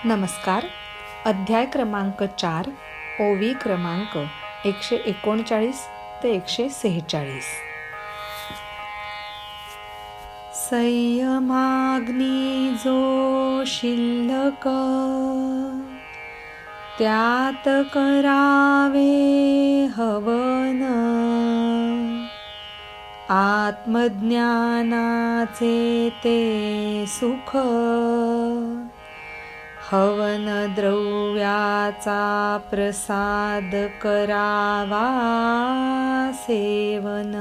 नमस्कार. अध्याय क्रमांक 4, ओवी क्रमांक 139 ते 146. संयमाग्नी जो शिल्लक, त्यात करावे हवन. आत्मज्ञानाचे ते सुख, हवन द्रव्याचा प्रसाद करावा सेवन.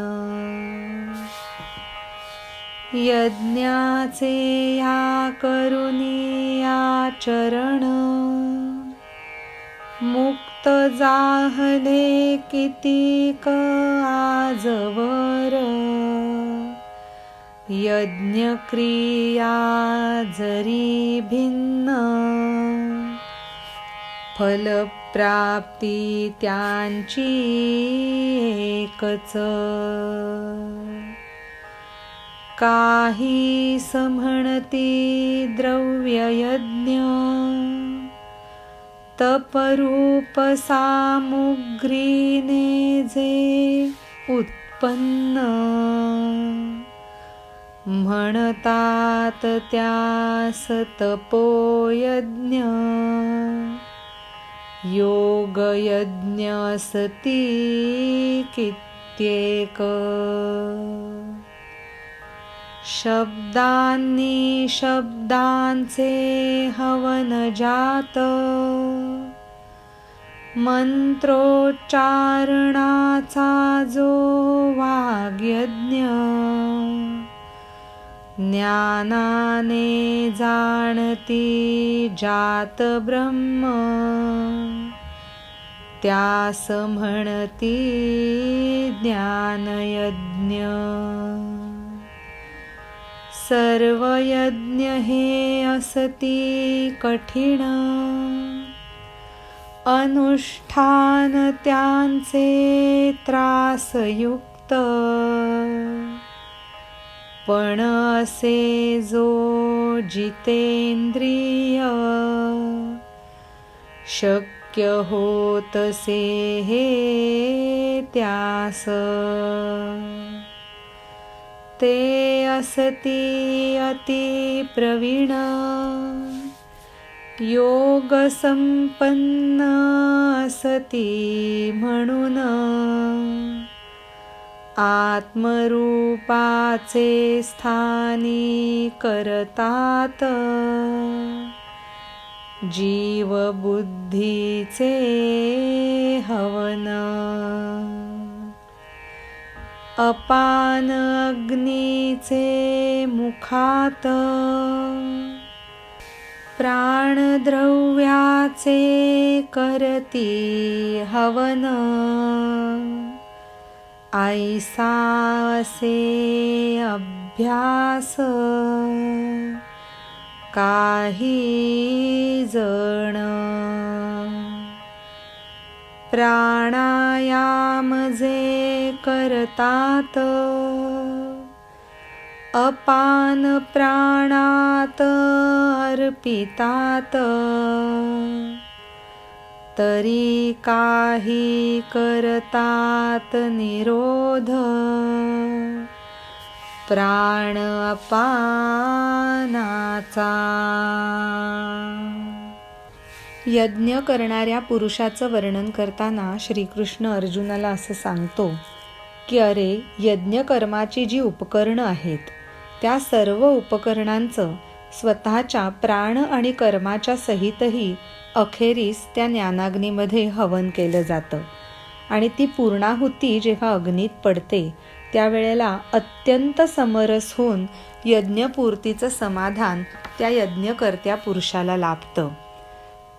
यज्ञाचे या करुणी आचरण, मुक्त जाहले कितीक आजवर. यज्ञक्रिया जरी भिन्न, फलप्राप्ती त्यांची एकच. काही समणती द्रव्ययज्ञ, तपरूप सामुग्रीने जे उत्पन्न. म्हणतात त्यास तपोयज्ञ, योगयज्ञ असती कित्येक. शब्दांनी शब्दांचे हवन जात, मंत्रोच्चारणाचा जो वाग्यज्ञ. ज्ञानाने जाणती जात ब्रह्म, त्यास म्हणती ज्ञानयज्ञ. सर्व यज्ञ हे असती कठीण, अनुष्ठान त्यांचे त्रासयुक्त. पण असे जो जितेंद्रिय, शक्य होतसे हे त्यास. ते असती अति प्रवीण, योग संपन्न असती म्हणून. आत्मरूपाचे स्थानी करतात, जीव बुद्धीचे हवन. अपान अग्नीचे मुखात, प्राणद्रव्याचे करती हवन. ऐसा असे अभ्यास काही जण. प्राणायाम जे करतात, अपान प्राणात अर्पितात. तरी काही करतात निरोध, प्राण अपानाचा. यज्ञ करणाऱ्या पुरुषाचं वर्णन करताना श्रीकृष्ण अर्जुनाला असं सांगतो की अरे, यज्ञकर्माची जी उपकरणं आहेत, त्या सर्व उपकरणांचं स्वतःच्या प्राण आणि कर्माच्या सहितही अखेरीस त्या ज्ञानाग्नीमध्ये हवन केलं जातं. आणि ती पूर्णाहुती जेव्हा अग्नीत पडते, त्यावेळेला अत्यंत समरस होऊन यज्ञपूर्तीचं समाधान त्या यज्ञकर्त्या पुरुषाला लाभतं.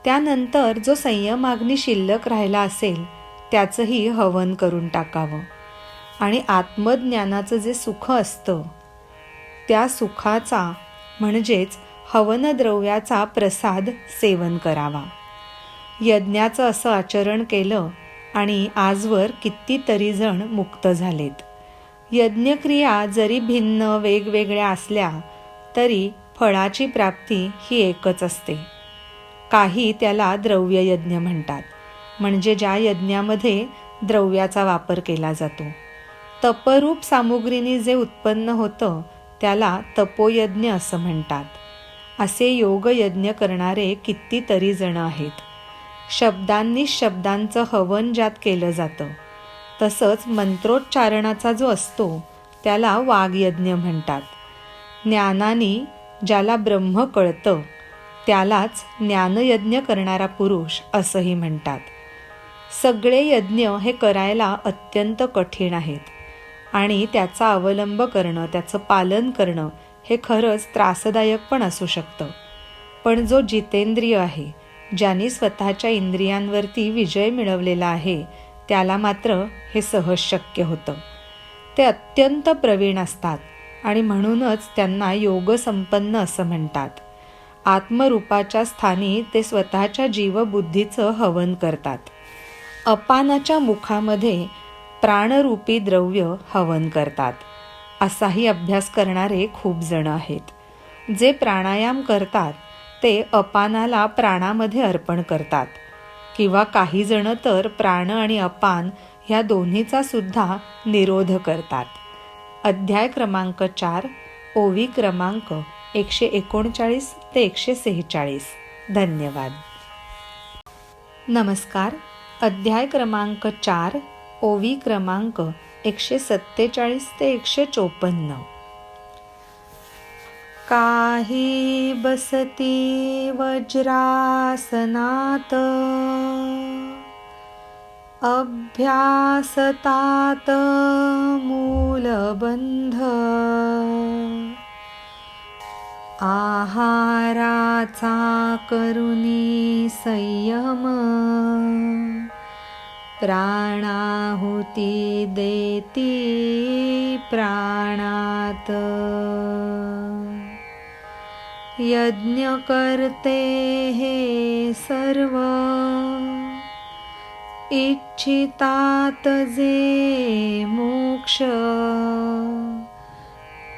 त्यानंतर जो संयमाग्नी शिल्लक राहिला असेल, त्याचंही हवन करून टाकावं. आणि आत्मज्ञानाचं जे सुख असतं, त्या सुखाचा म्हणजेच हवनद्रव्याचा प्रसाद सेवन करावा. यज्ञाचं असं आचरण केलं आणि आजवर कितीतरी जण मुक्त झालेत. यज्ञक्रिया जरी भिन्न वेगवेगळ्या असल्या तरी फळाची प्राप्ती ही एकच असते. काही त्याला द्रव्ययज्ञ म्हणतात, म्हणजे ज्या यज्ञामध्ये द्रव्याचा वापर केला जातो. तपरूप सामुग्रीने जे उत्पन्न होतं त्याला तपोयज्ञ असं म्हणतात. असे योगयज्ञ करणारे कितीतरी जण आहेत. शब्दांनी शब्दांचं हवन ज्यात केलं जातं, तसंच मंत्रोच्चारणाचा जो असतो त्याला वाग्यज्ञ म्हणतात. ज्ञानाने ज्याला ब्रह्म कळतं त्यालाच ज्ञानयज्ञ करणारा पुरुष असंही म्हणतात. सगळे यज्ञ हे करायला अत्यंत कठीण आहेत आणि त्याचा अवलंब करणं, त्याचं पालन करणं हे खरंच त्रासदायक पण असू शकतं. पण जो जितेंद्रिय आहे, ज्याने स्वतःच्या इंद्रियांवरती विजय मिळवलेला आहे, त्याला मात्र हे सहज शक्य होतं. ते अत्यंत प्रवीण असतात आणि म्हणूनच त्यांना योगसंपन्न असं म्हणतात. आत्मरूपाच्या स्थानी ते स्वतःच्या जीवबुद्धीचं हवन करतात. अपानाच्या मुखामध्ये प्राणरूपी द्रव्य हवन करतात. असाही अभ्यास करणारे खूप जण आहेत. जे प्राणायाम करतात ते अपानाला प्राणामध्ये अर्पण करतात, किंवा काही जण तर प्राण आणि अपान ह्या दोन्हीचा सुद्धा निरोध करतात. अध्याय क्रमांक 4, ओवी क्रमांक 139 ते 146. धन्यवाद. नमस्कार. अध्याय क्रमांक 4, ओवी क्रमांक 147 ते 154. काही बसती वज्रासनात, अभ्यासतात मूलबंध, आहाराचा करुणी संयम, प्राणाहुती देती प्राणात, यज्ञ करते हे सर्व, इच्छितात जे मोक्ष,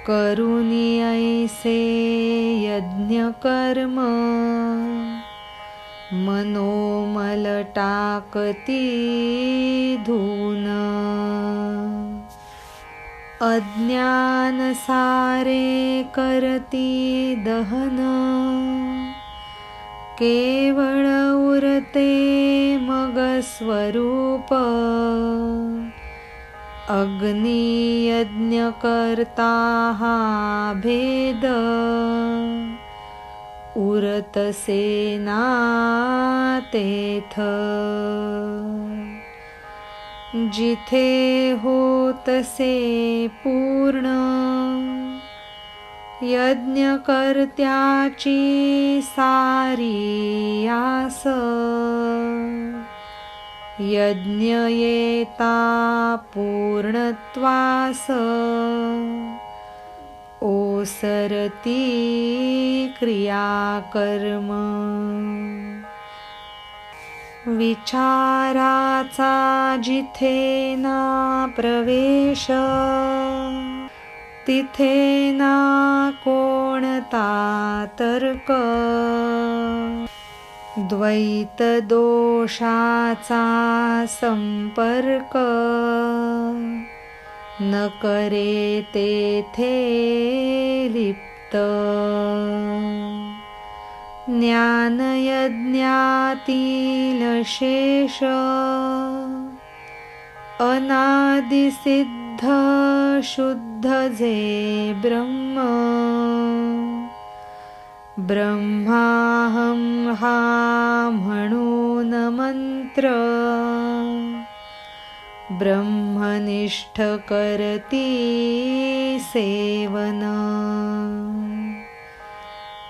करुणी ऐसे यज्ञ कर्म, मनोमल टाकती धून, अज्ञान सारे करती दहन, केवळ उरते मग स्वरूप, अग्नी यज्ञ करता हा भेद, उरतसे ना तेथ, जिथे होतसे पूर्ण, यज्ञ कर्त्याची सारी आस, यज्ञ येता पूर्णत्वास, ओसरती क्रियाकर्म, विचाराचा जिथे ना प्रवेश, तिथे ना कोणता तर्क, द्वैत दोषाचा संपर्क, न करे तेथे लिप्त, ज्ञानयज्ञातील शेष, अनादिसिद्ध शुद्ध जे ब्रह्म, ब्रह्माहं हा म्हणून मंत्र, ब्रह्मनिष्ठ करती सेवन,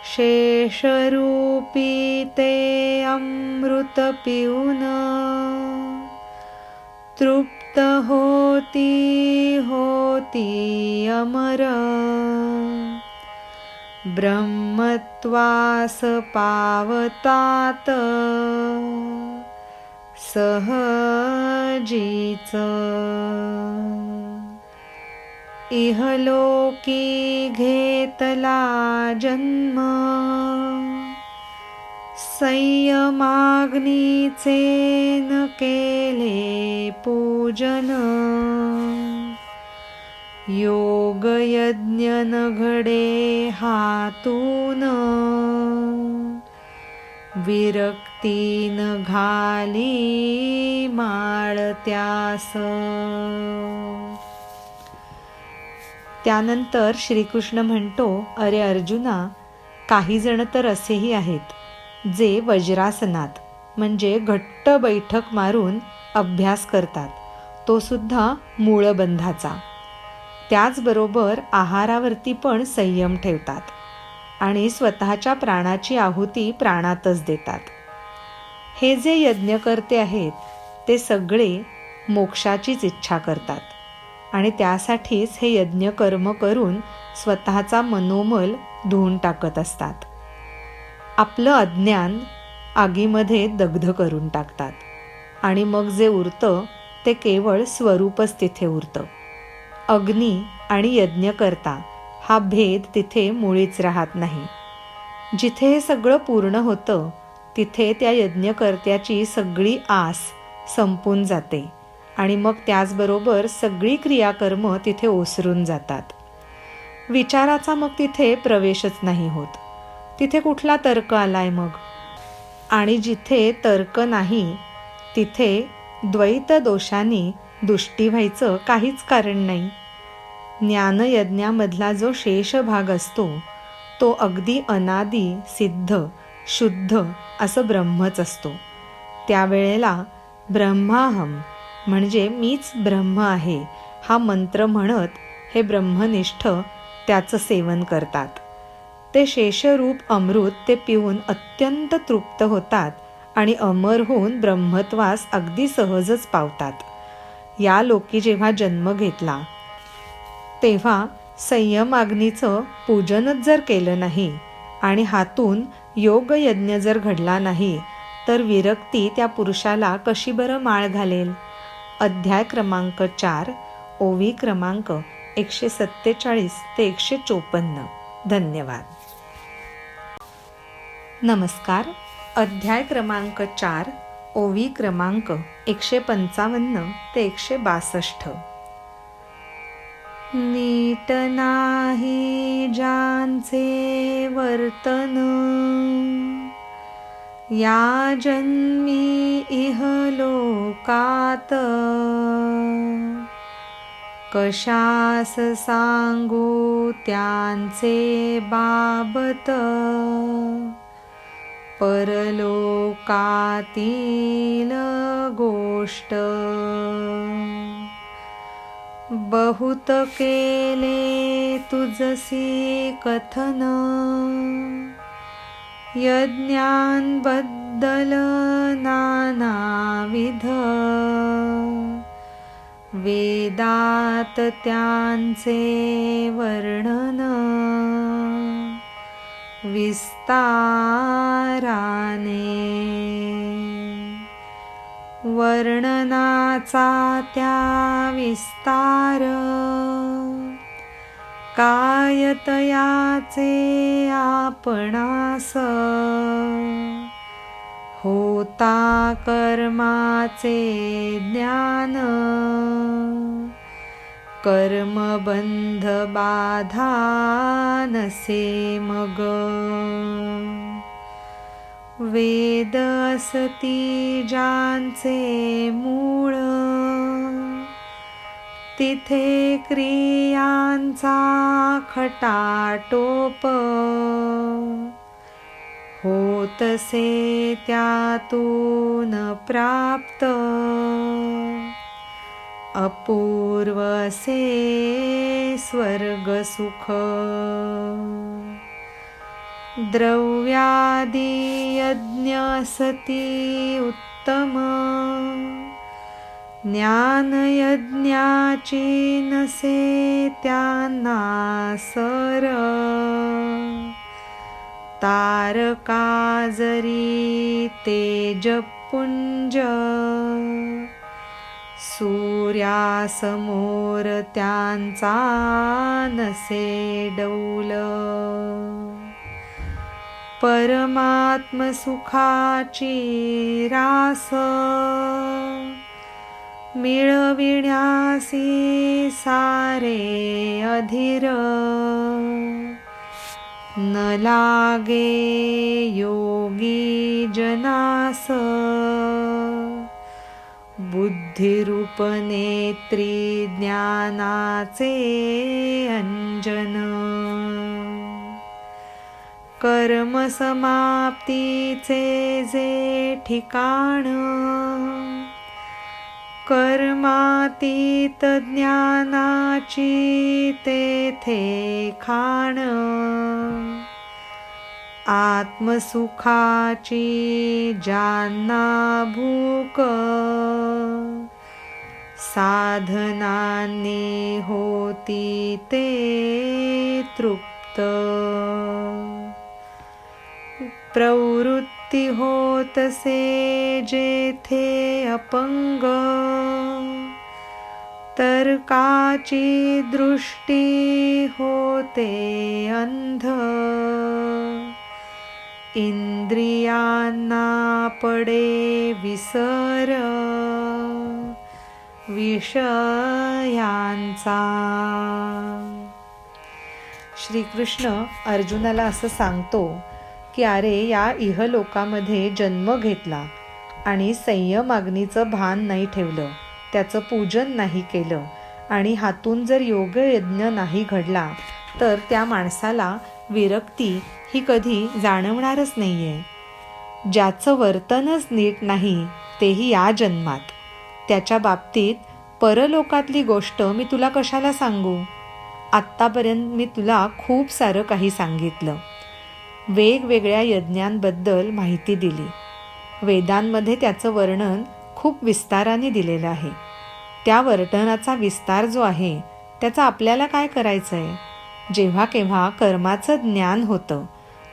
शेषरूपी ते अमृत पिऊन, तृप्त होती होती अमर, ब्रह्मत्वास पावतात सहजीच, इहलोकी घेतला जन्म, संयमाग्नीचे न केले पूजन, योग यज्ञ न घडे हातून, विरक्तीन घाली माळ त्यास. त्यानंतर श्रीकृष्ण म्हणतो, अरे अर्जुना, काही जण तर असेही आहेत जे वज्रासनात म्हणजे घट्ट बैठक मारून अभ्यास करतात, तो सुद्धा मूळबंधाचा. त्याचबरोबर आहारावरती पण संयम ठेवतात आणि स्वतःच्या प्राणाची आहुती प्राणातच देतात. हे जे यज्ञकर्ते आहेत ते सगळे मोक्षाचीच इच्छा करतात आणि त्यासाठीच हे यज्ञकर्म करून स्वतःचा मनोमल धुवून टाकत असतात. आपलं अज्ञान आगीमध्ये दग्ध करून टाकतात आणि मग जे उरतं ते केवळ स्वरूपच तिथे उरतं. अग्नी आणि यज्ञकर्ता हा भेद तिथे मुळीच राहत नाही. जिथे हे सगळं पूर्ण होतं तिथे त्या यज्ञकर्त्याची सगळी आस संपून जाते आणि मग त्याचबरोबर सगळी क्रियाकर्म तिथे ओसरून जातात. विचाराचा मग तिथे प्रवेशच नाही होत. तिथे कुठला तर्क आलाय मग? आणि जिथे तर्क नाही तिथे द्वैत दोषांनी दुष्टी व्हायचं काहीच कारण नाही. ज्ञानयज्ञामधला जो शेष भाग असतो तो अगदी अनादी सिद्ध शुद्ध असं ब्रह्मच असतो. त्यावेळेला ब्रह्माहम म्हणजे मीच ब्रह्म आहे हा मंत्र म्हणत हे ब्रह्मनिष्ठ त्याचं सेवन करतात. ते शेषरूप अमृत ते पिऊन अत्यंत तृप्त होतात आणि अमर होऊन ब्रह्मत्वास अगदी सहजच पावतात. या लोकी जेव्हा जन्म घेतला तेव्हा संयमाग्नीचं पूजनच जर केलं नाही आणि हातून योग यज्ञ जर घडला नाही तर विरक्ती त्या पुरुषाला कशी बरं माळ घालेल? अध्याय क्रमांक 4, ओवी क्रमांक 147 ते 154. धन्यवाद. नमस्कार. अध्याय क्रमांक 4, ओवी क्रमांक 155 ते 162. नीट नाही ज्यांचे वर्तन, या जन्मी इहलोकात, कशास सांगू त्यांचे बाबत, परलोकातील गोष्ट. बहुत केले तुझसी कथन, यज्ञांबद्दल नानाविध, वेदात त्यांचे वर्णन, विस्ताराने. वर्णनाचा त्या विस्तार, काय तयाचे आपणास, होता कर्माचे ज्ञान, कर्मबंध बाधा नसे मग. वेद असती ज्यांचे मूळ, तिथे क्रियांचा खटाटोप, होतसे त्यातून प्राप्त, अपूर्वसे स्वर्गसुख. द्रव्यादि यज्ञ असती उत्तम, ज्ञानयज्ञाची नसे त्यांना सर, तारका जरी तेजपुंज, सूर्यासमोर त्यांचा नसे डौल. परमात्म सुखाची रास मिळविण्यासी सारे अधीर न लागे योगी जनास बुद्धिरूप नेत्री ज्ञानाचे अंजन कर्म समाप्तीचे जे ठिकाण कर्मातीत ज्ञानाची तेथे खाण आत्मसुखाची ज्यांना भूक साधनांनी होती ते तृप्त प्रवृत्ती होतसे जेथे अपंग तर्काची दृष्टी होते अंध इंद्रियांना पडे विसर विषयांचा. श्रीकृष्ण अर्जुनाला असं सांगतो की अरे, या इहलोकामध्ये जन्म घेतला आणि संयमाग्नीचं भान नाही ठेवलं, त्याचं पूजन नाही केलं आणि हातून जर योगयज्ञ नाही घडला तर त्या माणसाला विरक्ती ही कधी जाणवणारच नाही आहे. ज्याचं वर्तनच नीट नाही तेही या जन्मात, त्याच्या बाबतीत परलोकातली गोष्ट मी तुला कशाला सांगू. आत्तापर्यंत मी तुला खूप सारं काही सांगितलं, वेगवेगळ्या यज्ञांबद्दल माहिती दिली, वेदांमध्ये त्याचं वर्णन खूप विस्ताराने दिलेलं आहे. त्या वर्णनाचा विस्तार जो आहे त्याचा आपल्याला काय करायचं आहे. जेव्हा केव्हा कर्माचं ज्ञान होतं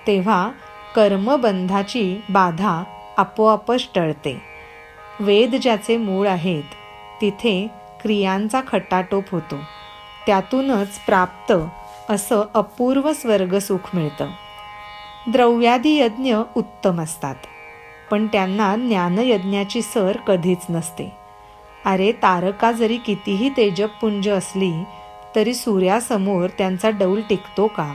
तेव्हा कर्मबंधाची बाधा आपोआपच टळते. वेद ज्याचे मूळ आहेत तिथे क्रियांचा खटाटोप होतो, त्यातूनच प्राप्त असं अपूर्व स्वर्गसुख मिळतं. द्रव्यादी यज्ञ उत्तम असतात, पण त्यांना ज्ञानयज्ञाची सर कधीच नसते. अरे, तारका जरी कितीही तेजपुंज असली तरी सूर्यासमोर त्यांचा डौल टिकतो का.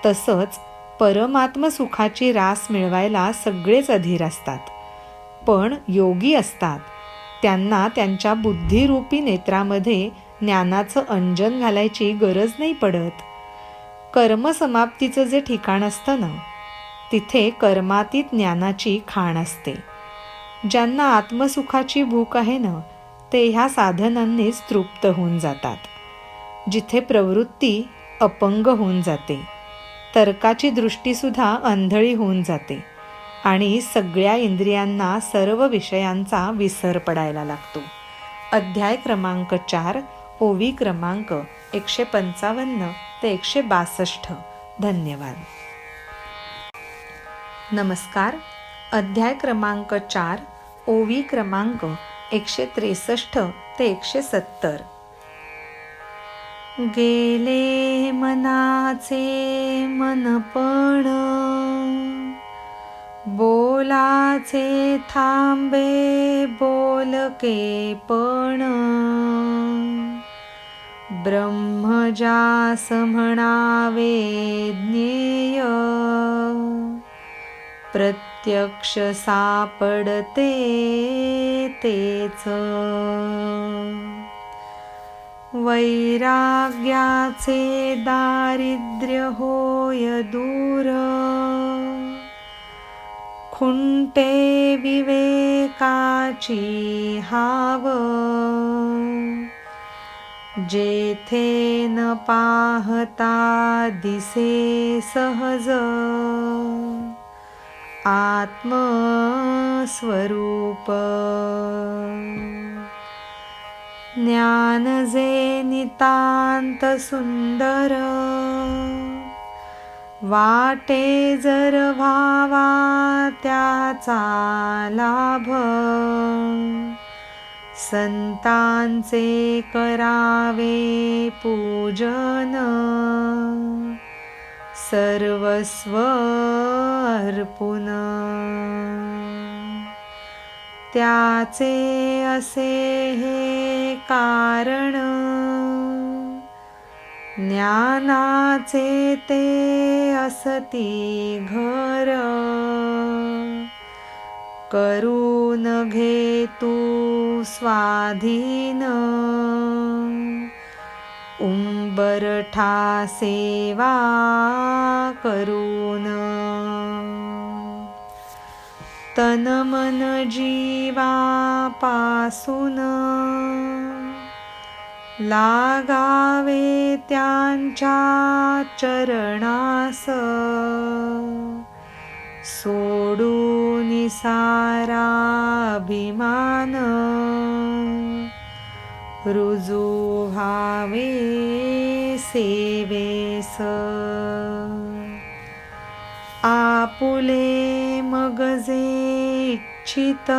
तसंच परमात्म सुखाची रास मिळवायला सगळेच अधीर असतात, पण योगी असतात त्यांना त्यांच्या बुद्धिरूपी नेत्रामध्ये ज्ञानाचं अंजन घालायची गरज नाही पडत. कर्मसमाप्तीचं जे ठिकाण असतं ना, तिथे कर्मातीत ज्ञानाची खाण असते. ज्यांना आत्मसुखाची भूक आहे ना, ते ह्या साधनांनीच तृप्त होऊन जातात. जिथे प्रवृत्ती अपंग होऊन जाते, तर्काची दृष्टीसुद्धा अंधळी होऊन जाते आणि सगळ्या इंद्रियांना सर्व विषयांचा विसर पडायला लागतो. अध्याय क्रमांक 4, ओवी क्रमांक 155 ते 162. धन्यवाद. नमस्कार. अध्याय क्रमांक 4, ओवी क्रमांक 163 ते 170. गेले मनाचे मनपण बोलाचे थांबे बोलके पण ब्रह्मजास म्हणावे ज्ञेय प्रत्यक्ष सापडते तेच वैराग्याचे दारिद्र्य होय दूर खुंटे विवेकाची हाव जेथे न पाहता दिसे सहज आत्मस्वरूप ज्ञान जे नितांत सुंदर वाटे जर व्हावा त्याचा लाभ संतांचे करावे पूजन सर्वस्व अर्पुन. त्याचे असे हे कारण, ज्ञानाचे ते असती घर. करून घे तू स्वाधीन, उंबरठा सेवा करून. तन मन जीवापासून, लागावे त्यांच्या चरणास. सोडून सारा अभिमान, रुजू व्हावे सेवेस. आपुले मग जे इच्छित,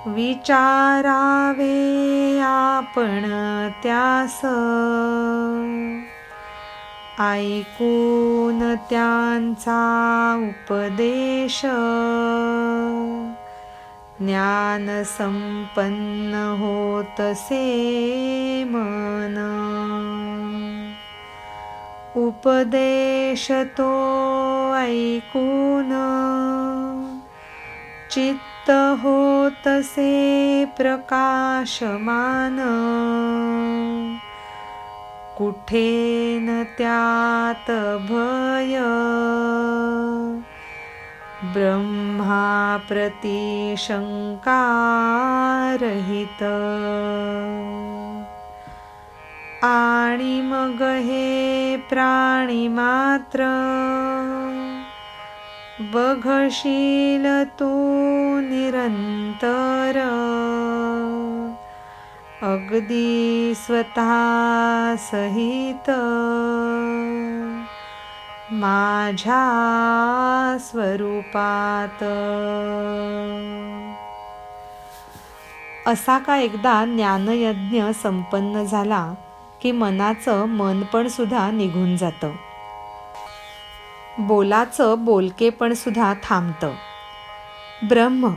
विचारावे आपण त्यास. ऐकून त्यांचा उपदेश, ज्ञान संपन्न होतसे मन. उपदेश तो ऐकून, चित्त होतसे प्रकाशमान. कुठे न त्यात भय, ब्रह्माप्रती शंका रहित. आणि मग हे प्राणी मात्र, बघशील तू निरंतर. अगदी स्वतः सहित, माझ्या स्वरूपात. असा का एकदा ज्ञानयज्ञ संपन्न झाला की मनाचं मन पण सुद्धा निघून जातं. बोलाचं बोलकेपण सुद्धा थांबतं. ब्रह्म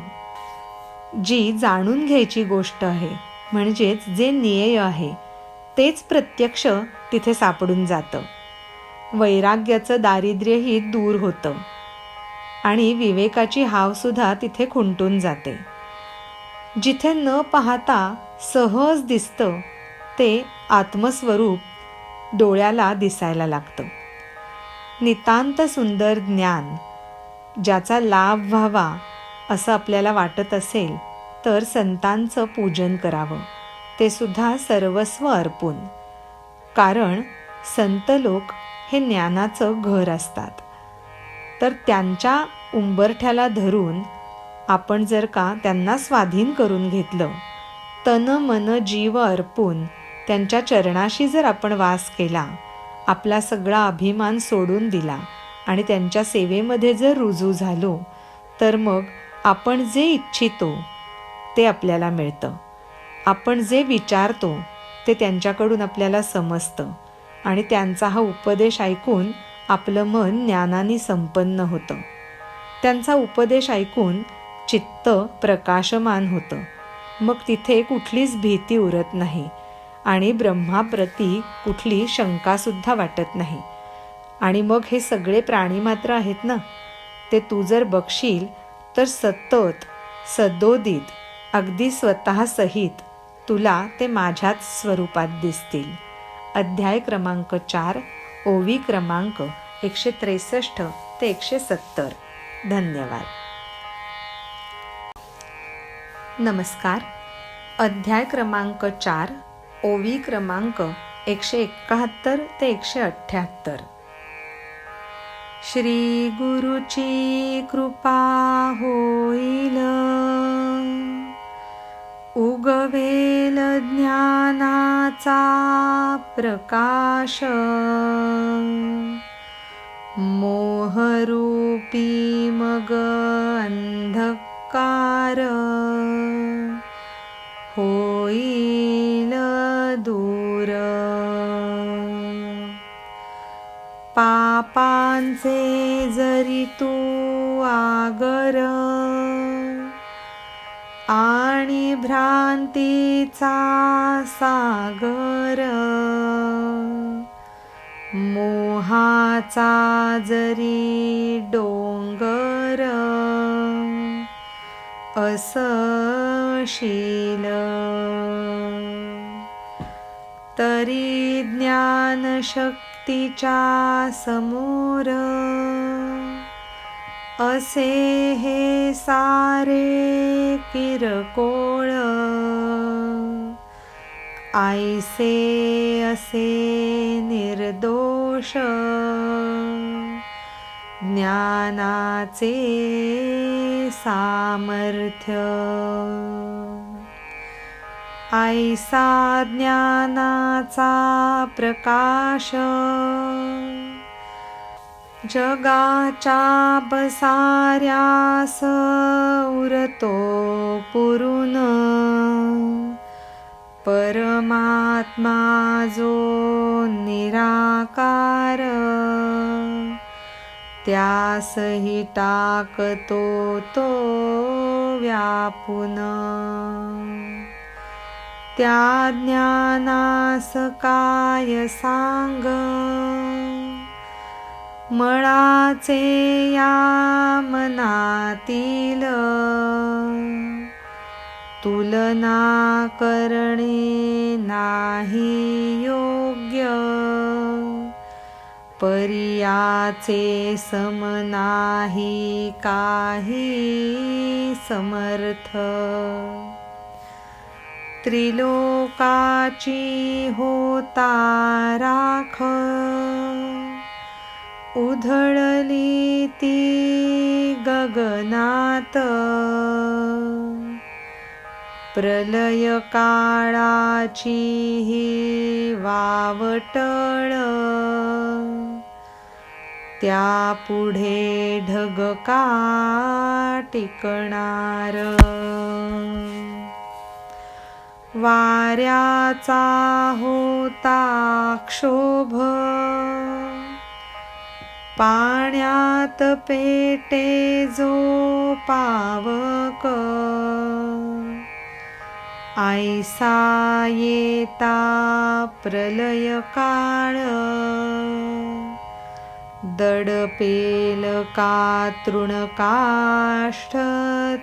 जी जाणून घ्यायची गोष्ट आहे, म्हणजेच जे ज्ञेय आहे तेच प्रत्यक्ष तिथे सापडून जातं. वैराग्याचं दारिद्र्यही दूर होतं आणि विवेकाची हावसुद्धा तिथे खुंटून जाते. जिथे न पाहता सहज दिसतं ते आत्मस्वरूप डोळ्याला दिसायला लागतं. नितांत सुंदर ज्ञान ज्याचा लाभ व्हावा असं आपल्याला वाटत असेल तर संतांचं पूजन करावं, ते सुद्धा सर्वस्व अर्पून. कारण संत लोक हे ज्ञानाचं घर असतात. तर त्यांच्या उंबरठ्याला धरून आपण जर का त्यांना स्वाधीन करून घेतलं, तन मन जीव अर्पून त्यांच्या चरणाशी जर आपण वास केला, आपला सगळा अभिमान सोडून दिला आणि त्यांच्या सेवेमध्ये जर रुजू झालो, तर मग आपण जे इच्छितो ते आपल्याला मिळतं. आपण जे विचारतो ते त्यांच्याकडून आपल्याला समजतं आणि त्यांचा हा उपदेश ऐकून आपलं मन ज्ञानाने संपन्न होतं. त्यांचा उपदेश ऐकून चित्त प्रकाशमान होतं. मग तिथे कुठलीच भीती उरत नाही आणि ब्रह्माप्रती कुठली शंकासुद्धा वाटत नाही. आणि मग हे सगळे प्राणी मात्र आहेत ना, ते तू जर बघशील तर सतत सदोदित अगदी स्वतः सहित तुला ते माझ्याच स्वरूपात दिसतील. अध्याय क्रमांक 4, ओवी क्रमांक 163 ते 170. धन्यवाद. नमस्कार. अध्याय क्रमांक 4, ओवी क्रमांक 171 ते 178. श्री गुरुची कृपा होईल, उगवेल ज्ञानाचा प्रकाश. मोहरूपी मग अंधकार होईल दूर. जरी तू आगर आणि भ्रांतीचा सागर, मोहाचा जरी डोंगर असशील, तरी ज्ञानशक्तीच्या समोर असे हे सारे किरकोळ, आईसे असे निर्दोष ज्ञानाचे सामर्थ्य. ऐसा ज्ञानाचा प्रकाश जगाच्या पसाऱ्यास उरतो पुरून, परमात्मा जो निराकार त्यासही टाकतो तो व्यापून. त्या ज्ञानास काय सांग, मळाचे या मनातील, तुलना करणे नाही योग्य, परियाचे सम नाही काही समर्थ. त्रिलोकाची होता राख, उधळली ती गगनात, प्रलय काळाची ही वावटळ, त्या पुढे ढग का टिकणार. वाऱ्याचा होता क्षोभ, पाण्यात पेटे जो पावक, ऐसा येता प्रलय काळ, दडपेल का तृणकाष्ठ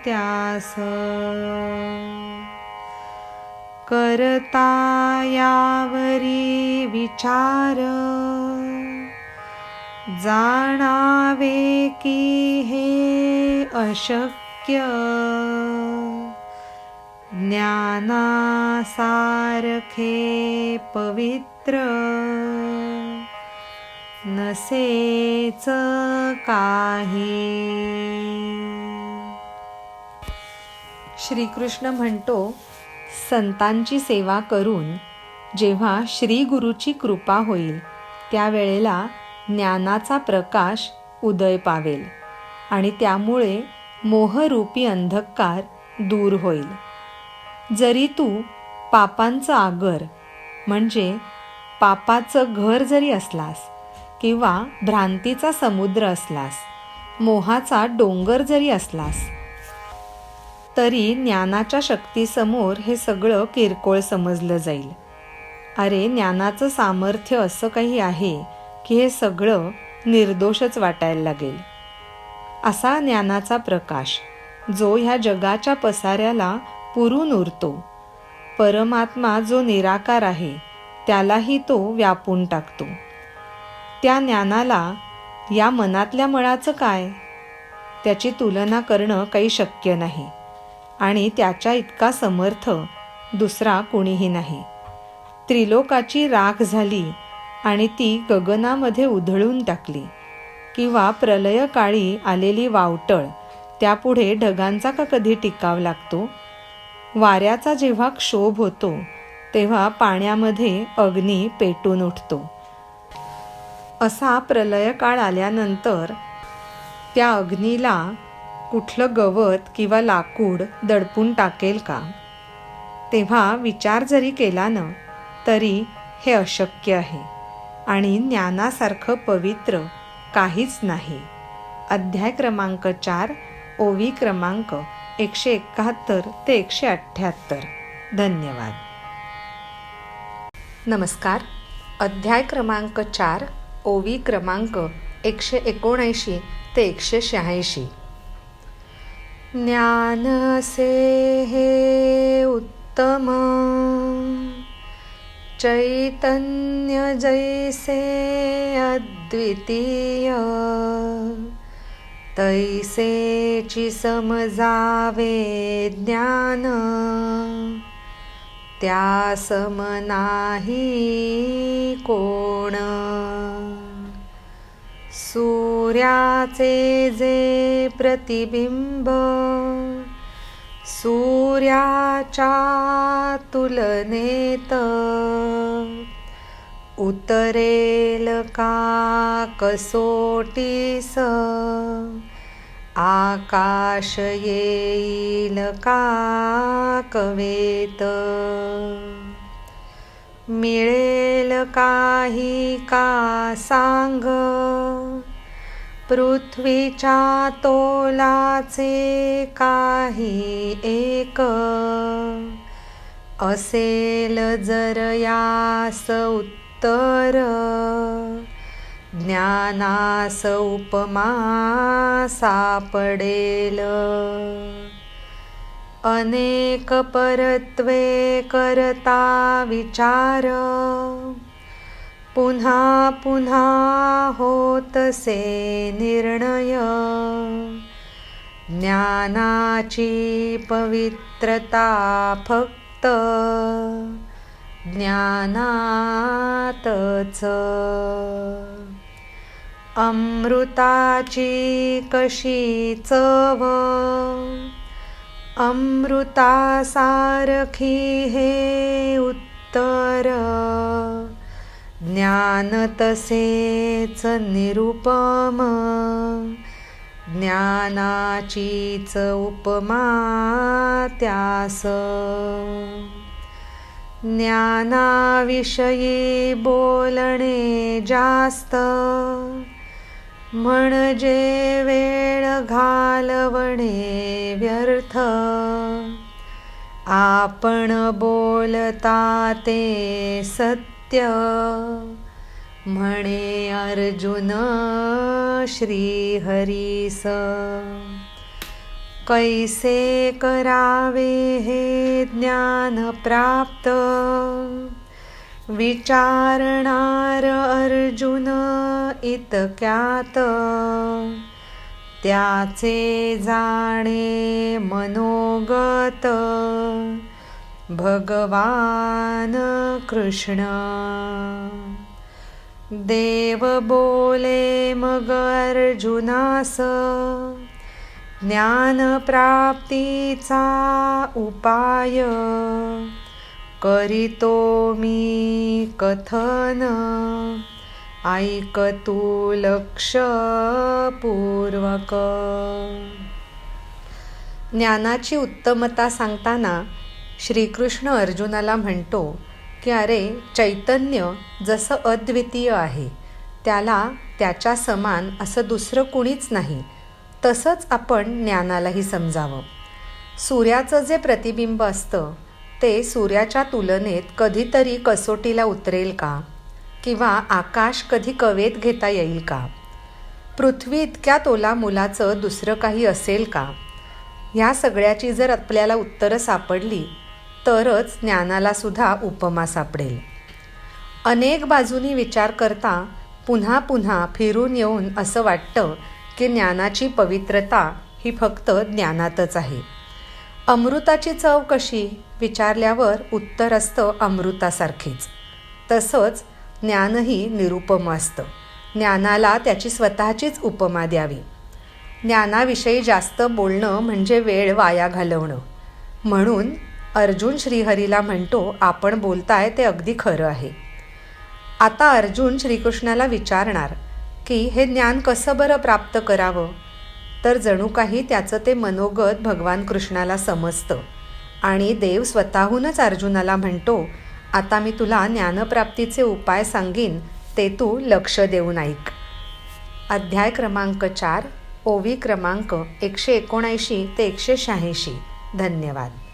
त्यास. करता यावरी विचार, जाणावे की हे अशक्य, ज्ञानासारखे पवित्र नसेच काही. श्रीकृष्ण म्हणतो, संतांची सेवा करून जेव्हा श्री गुरुची कृपा होईल त्यावेळेला ज्ञानाचा प्रकाश उदय पावेल आणि त्यामुळे मोहरूपी अंधकार दूर होईल. जरी तू पापांचं आगर म्हणजे पापाचं घर जरी असलास किंवा भ्रांतीचा समुद्र असलास, मोहाचा डोंगर जरी असलास, तरी ज्ञानाच्या शक्तीसमोर हे सगळं किरकोळ समजलं जाईल. अरे, ज्ञानाचं सामर्थ्य असं काही आहे की हे सगळं निर्दोषच वाटायला लागेल. असा ज्ञानाचा प्रकाश जो ह्या जगाच्या पसाऱ्याला पुरून उरतो, परमात्मा जो निराकार आहे त्यालाही तो व्यापून टाकतो. त्या ज्ञानाला या मनातल्या मळाचं काय, त्याची तुलना करणं काही शक्य नाही आणि त्याच्या इतका समर्थ दुसरा कोणीही नाही. त्रिलोकाची राख झाली आणि ती गगनामध्ये उधळून टाकली, किंवा प्रलयकाळी आलेली वावटळ त्यापुढे ढगांचा का कधी टिकाव लागतो. वाऱ्याचा जेव्हा क्षोभ होतो तेव्हा पाण्यामध्ये अग्नी पेटून उठतो. असा प्रलयकाळ आल्यानंतर त्या अग्नीला कुठलं गवत किंवा लाकूड दडपून टाकेल का? तेव्हा विचार जरी केला ना तरी हे अशक्य आहे. आणि ज्ञानासारखं पवित्र काहीच नाही. अध्याय क्रमांक 4, ओवी क्रमांक 171 ते 178. धन्यवाद. नमस्कार. अध्याय क्रमांक 4, ओवी क्रमांक 179 ते 186. ज्ञान से हे उत्तम, चैतन्य जैसे अद्वितीय, तैसेची समजावे ज्ञान, त्या सम नाही कोण. सूर्याचे जे प्रतिबिंब, सूर्याच्या तुलनेत, उतरेल का कसोटीस, आकाश येईल का कवेत. मिळेल काही का सांग, पृथ्वीच्या तोलाचे काही एक. असेल जर यास उत्तर, ज्ञानास उपमा सापडेल. अनेक परत्वे करता विचार, पुन्हा पुन्हा होतसे निर्णय. ज्ञानाची पवित्रता फक्त ज्ञानातच. अमृताची कशी चव, अमृतासारखी हे उत्तर. ज्ञान तसेच निरुपम, ज्ञानाचीच उपमा त्यास. ज्ञानाविषयी बोलणे जास्त, म्हणजे वेळ घालवणे व्यर्थ. आपण बोलता ते सत्य, म्हणे अर्जुन श्रीहरीस. कैसे करावे हे ज्ञान प्राप्त, विचारणार अर्जुन इतक्यात. त्याचे जाणे मनोगत, भगवान कृष्ण. देव बोले मग अर्जुनास, ज्ञानप्राप्तीचा उपाय. करीतो मी कथन, ऐक तू लक्षपूर्वक. ज्ञानाची उत्तमता सांगताना श्रीकृष्ण अर्जुनाला म्हणतो की अरे, चैतन्य जसं अद्वितीय आहे, त्याला त्याच्या समान असं दुसरं कुणीच नाही, तसंच आपण ज्ञानालाही समजावं. सूर्याचं जे प्रतिबिंब असतं ते सूर्याच्या तुलनेत कधीतरी कसोटीला उतरेल का, किंवा आकाश कधी कवेत घेता येईल का, पृथ्वी इतक्या तोला मुलाचं दुसरं काही असेल का. ह्या सगळ्याची जर आपल्याला उत्तरं सापडली तरच ज्ञानाला सुद्धा उपमा सापडेल. अनेक बाजूनी विचार करता पुन्हा पुन्हा फिरून येऊन असं वाटतं की ज्ञानाची पवित्रता ही फक्त ज्ञानातच आहे. अमृताची चव कशी विचारल्यावर उत्तर असतं अमृतासारखीच. तसंच ज्ञानही निरुपम असतं. ज्ञानाला त्याची स्वतःचीच उपमा द्यावी. ज्ञानाविषयी जास्त बोलणं म्हणजे वेळ वाया घालवणं. म्हणून अर्जुन श्रीहरीला म्हणतो, आपण बोलताय ते अगदी खरं आहे. आता अर्जुन श्रीकृष्णाला विचारणार की हे ज्ञान कसं बरं प्राप्त करावं. तर जणू काही त्याचं ते मनोगत भगवान कृष्णाला समजतं आणि देव स्वतःहूनच अर्जुनाला म्हणतो, आता मी तुला ज्ञानप्राप्तीचे उपाय सांगीन, ते तू लक्ष देऊन ऐक. अध्याय क्रमांक 4, ओवी क्रमांक 179 ते 186. धन्यवाद.